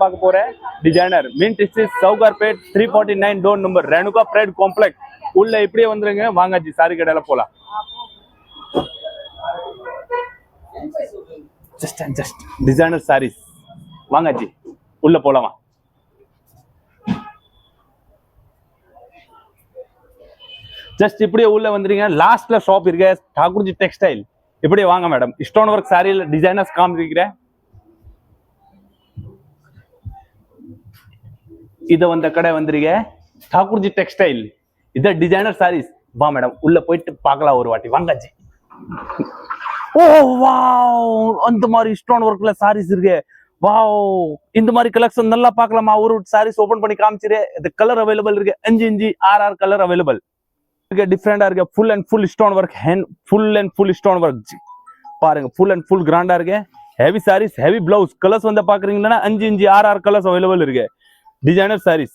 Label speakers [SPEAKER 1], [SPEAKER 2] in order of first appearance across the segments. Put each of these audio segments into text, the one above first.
[SPEAKER 1] பார்க்க போறேன் designer mint stitch Sowcarpet 349 door number Renuka pride complex உள்ள இப்படியே வந்துருங்க வாங்க ஜி சாரி கடையில போலாம் ஜஸ்ட் டிசைனர் சாரீஸ் வாங்க ஜி உள்ள போலாமா ஜஸ்ட் இப்படியே உள்ள வந்துருங்க லாஸ்ட்ல ஷாப் இருக்கு ठाकुर जी टेक्सटाइल இப்படியே வாங்க மேடம் ஸ்டோன் ஒர்க் சாரியில டிசைனர்ஸ் காமிக்கிறேன் இது வந்த கடை வந்திருக்க ठाकुर जी टेक्सटाइल இது டிசைனர் சாரீஸ் வா மேடம் உள்ள போயிட்டு பார்க்கலாம் ஒரு வாட்டி வாங்க ஜி ஓ வாவ் அந்த மாதிரி ஸ்டோன் ஒர்க்ல சாரீஸ் இருக்கு வாவ் இந்த மாதிரி கலெக்ஷன் நல்லா பார்க்கலாமா ஒரு சாரீஸ் ஓபன் பண்ணி காமிச்சிரே இந்த கலர் அவைலபிள் இருக்கு 5 இன்ச் ஆர்ஆர் கலர் அவைலபிள் இருக்கு டிஃபரெண்டா இருக்கு full and full stone work full and full stone work பாருங்க ஃபுல் அண்ட் ஃபுல் கிராண்டா இருக்கு heavy sarees heavy blouse colours வந்து பாக்குறீங்கன்னா 5 இன்ச் ஆர்ஆர் கலர்ஸ் அவைலபிள் இருக்கு டிசைனர் சாரீஸ்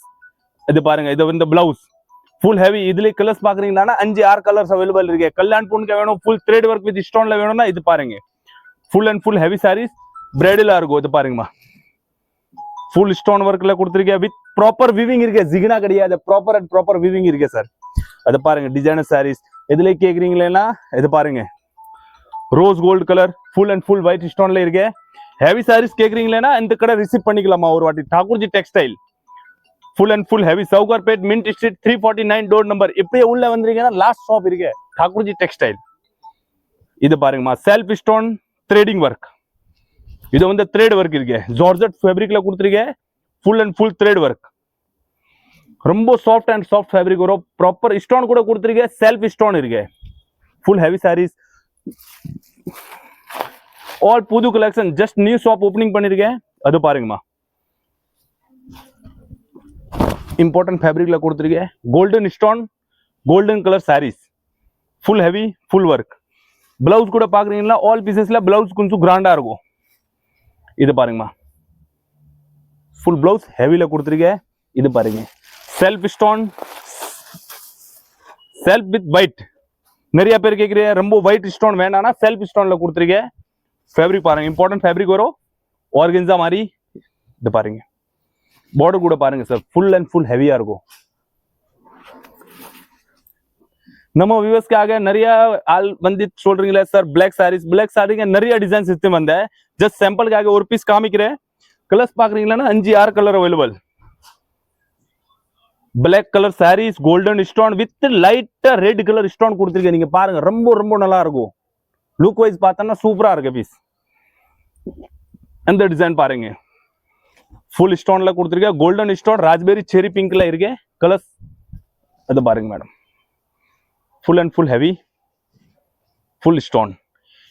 [SPEAKER 1] இது பாருங்க இது வந்து பிளவுஸ் ஃபுல் ஹெவி இதுல கலர்ஸ் பாக்குறீங்கன்னா 5-6 கலர்ஸ் அவைலபிள் இருக்கு கல்யாண் பொண்ணுக்கு வேணும் ஃபுல் த்ரெட் ஒர்க் வித் ஸ்டோன்ல வேணும்னா இது பாருங்க full and full heavy sarees பிரைடலா இருக்கும் இது பாருங்கம்மா ஃபுல் ஸ்டோன் ஒர்க்ல கொடுத்துருக்கேன் வித் ப்ராப்பர் வீவிங் இருக்கு ஜிகினா கிடையாது ப்ராப்பர் வீவிங் இருக்கு சார் அது பாருங்க டிசைனர் சாரீஸ் இதுல கேக்குறீங்களா இது பாருங்க rose gold colour full and full white ஸ்டோன்ல இருக்கு ஹெவி சாரீஸ் கேக்குறீங்களா இந்த கடை ரிசீவ் பண்ணிக்கலாமா ஒரு வாட்டி Thakur ji textile full and full heavy Sowcarpet mint street 349 door number இப்படியே உள்ள வந்தீங்கன்னா லாஸ்ட் ஷாப் இருக்கு ठाकुर जी टेक्सटाइल இது பாருங்கம்மா செல்ஃப் ஸ்டோன் த்ரெடிங் ஒர்க் இது வந்து த்ரெட் ஒர்க் இருக்கு ஜார்ஜெட் ஃபேப்ரிக்ல கொடுத்துருக்கேன் full and full thread work ரொம்ப சாஃப்ட் அண்ட் சாஃப்ட் ஃபேப்ரிக் வரும் ப்ராப்பர் ஸ்டோன் கூட கொடுத்துருக்கேன் செல்ஃப் ஸ்டோன் இருக்கு ஃபுல் ஹெவி சாரீஸ் ஆல் புது collection just new shop opening பண்ணிருக்கேன் அது பாருங்கம்மா இம்பார்ட்டன்ட் ஃபேப்ரிக்ல கொடுத்துருக்கேன் golden stone golden colour sarees full heavy full work blouse கூட பாக்குறீங்களா ஆல் பீசஸ்ல பிளவுஸ் கொஞ்சம் கிராண்டா இருக்கும் இது பாருங்கம்மா ஃபுல் பிளவுஸ் ஹெவில கொடுத்துருக்கேன் இது பாருங்க self stone self with white நிறைய பேர் கேட்குறீங்க ரொம்ப ஒயிட் ஸ்டோன் வேணாம்னா செல்ஃப் ஸ்டோன்ல கொடுத்துருக்கேன் ஃபேப்ரிக் பாருங்க இம்பார்ட்டன்ட் ஃபேப்ரிக் வரும் ஆர்கன்ஸா மாதிரி இது பாருங்க பார்டர் கூட பாருங்க சார் ஃபுல் அண்ட் ஃபுல் ஹெவியா இருக்கும் நம்ம வியூவர்ஸ்க்காக நிறைய ஆள் வந்து சொல்றீங்களா சார் பிளாக் சாரீங்க நிறைய டிசைன் சிஸ்டம் வந்த ஜஸ்ட் சாம்பிளுக்காக ஒரு பீஸ் காமிக்கிறேன் கலர்ஸ் பாக்குறீங்களா 5-6 colour available black colour sarees golden stone with லைட்டா ரெட் கலர் ஸ்டோன் கொடுத்துருக்கேன் நீங்க பாருங்க ரொம்ப நல்லா இருக்கும் லுக் வைஸ் பார்த்தோம்னா சூப்பரா இருக்கு பீஸ் அந்த டிசைன் பாருங்க ஃபுல் ஸ்டோன்ல கொடுத்துருக்கேன் கோல்டன் ஸ்டோன் ராஸ்பெரி செரி பிங்க்ல இருக்கு கலர்ஸ் அது பாருங்க madam full and full heavy full stone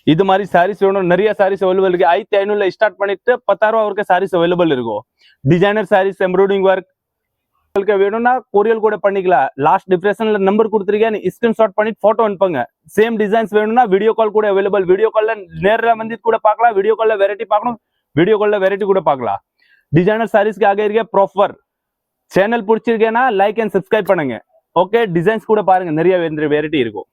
[SPEAKER 1] இது மாதிரி சாரீஸ் வேணும் நிறைய சாரீஸ் அவைலபிள் இருக்கு 1500 ஸ்டார்ட் பண்ணிட்டு 10000 வரைக்கும் சாரீஸ் அவைலபிள் இருக்கும் டிசைனர் சாரீஸ் எம்ப்ராய்டிங் ஒர்க் வேணும்னா கொரியல் கூட பண்ணிக்கலாம் லாஸ்ட் டிஸ்கிரிப்ஷன்ல நம்பர் கொடுத்துருக்கேன் ஸ்கிரீன்ஷாட் பண்ணி போட்டோ அனுப்புங்க சேம் டிசைன்ஸ் வேணும்னா வீடியோ கால் கூட அவைலபிள் வீடியோ கால்ல நேர்ல வந்து கூட பார்க்கலாம் வீடியோ கால்ல வெரைட்டி பார்க்கணும் வீடியோ கால்ல வெரைட்டி கூட பார்க்கலாம் டிசைனர் சாரீஸ்க்கு ஆக இருக்க ப்ராப்பர் சேனல் பிடிச்சிருக்கேன்னா லைக் அண்ட் சப்ஸ்கிரைப் பண்ணுங்க ஓகே டிசைன்ஸ் கூட பாருங்க நிறைய வெரைட்டி இருக்கும்